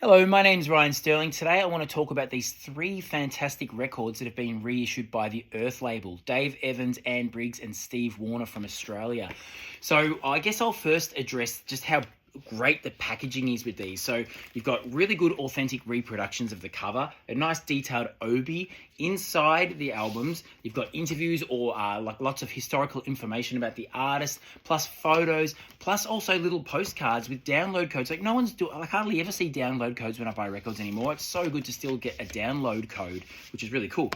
Hello, my name's Ryan Sterling. Today I want to talk about these three fantastic records that have been reissued by the Earth label: Dave Evans, Anne Briggs, and Steve Warner from Australia. So I guess I'll first address just how great the packaging is with these. So you've got really good authentic reproductions of the cover, a nice detailed obi inside the albums. You've got interviews or like lots of historical information about the artist, plus photos, plus also little postcards with download codes. Like I hardly ever see download codes when I buy records anymore. It's so good to still get a download code, which is really cool.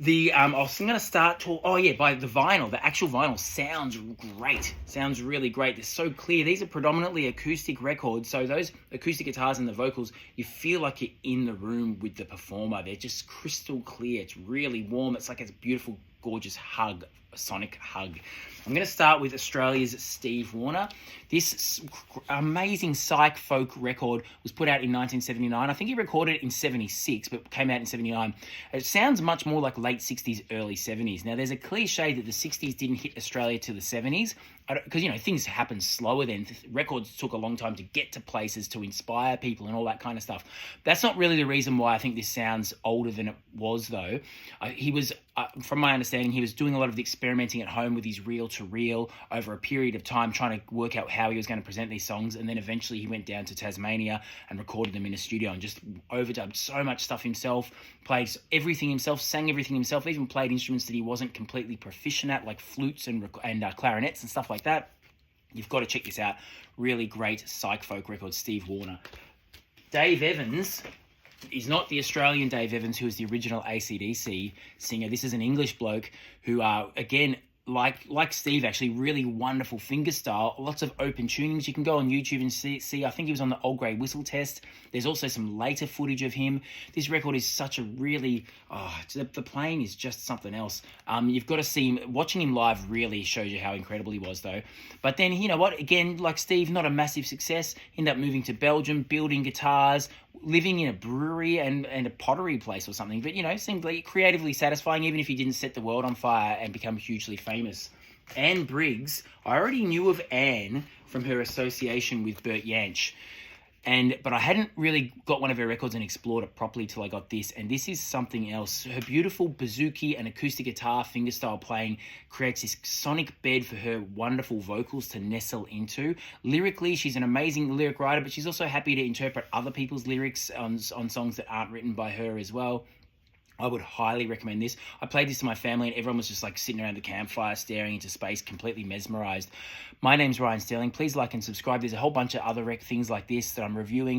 I'm going to start to. Oh yeah, by the vinyl. The actual vinyl sounds great. Sounds really great. They're so clear. These are predominantly acoustic records, so those acoustic guitars and the vocals, you feel like you're in the room with the performer. They're just crystal clear. It's really warm. It's like a beautiful, gorgeous hug, a sonic hug. I'm going to start with Australia's Steve Warner. This amazing psych folk record was put out in 1979. I think he recorded it in 76, but came out in 79. It sounds much more like late 60s, early 70s. Now, there's a cliche that the 60s didn't hit Australia to the 70s, because, things happen slower then. Records took a long time to get to places, to inspire people and all that kind of stuff. That's not really the reason why I think this sounds older than it was, though. From my understanding, he was doing a lot of the experimenting at home with his reel-to-reel over a period of time, trying to work out how he was going to present these songs, and then eventually he went down to Tasmania and recorded them in a studio and just overdubbed so much stuff himself, played everything himself, sang everything himself, even played instruments that he wasn't completely proficient at, like flutes and clarinets and stuff like that. You've got to check this out. Really great psych folk record, Steve Warner. Dave Evans is not the Australian Dave Evans who is the original AC/DC singer. This is an English bloke who, again, like Steve, actually, really wonderful fingerstyle, lots of open tunings. You can go on YouTube and see. I think he was on the Old Grey Whistle test. There's also some later footage of him. This record is such a really, the playing is just something else. You've got to see him. Watching him live really shows you how incredible he was, though. But then, you know what? Again, like Steve, not a massive success. Ended up moving to Belgium, building guitars, living in a brewery and a pottery place or something. But, seemed like creatively satisfying, even if he didn't set the world on fire and become hugely famous. Anne Briggs, I already knew of Anne from her association with Bert Jansch, but I hadn't really got one of her records and explored it properly till I got this, and this is something else. Her beautiful bouzouki and acoustic guitar fingerstyle playing creates this sonic bed for her wonderful vocals to nestle into. Lyrically, she's an amazing lyric writer, but she's also happy to interpret other people's lyrics on songs that aren't written by her as well. I would highly recommend this. I played this to my family and everyone was just like sitting around the campfire staring into space, completely mesmerized. My name's Ryan Sterling. Please like and subscribe. There's a whole bunch of other things like this that I'm reviewing.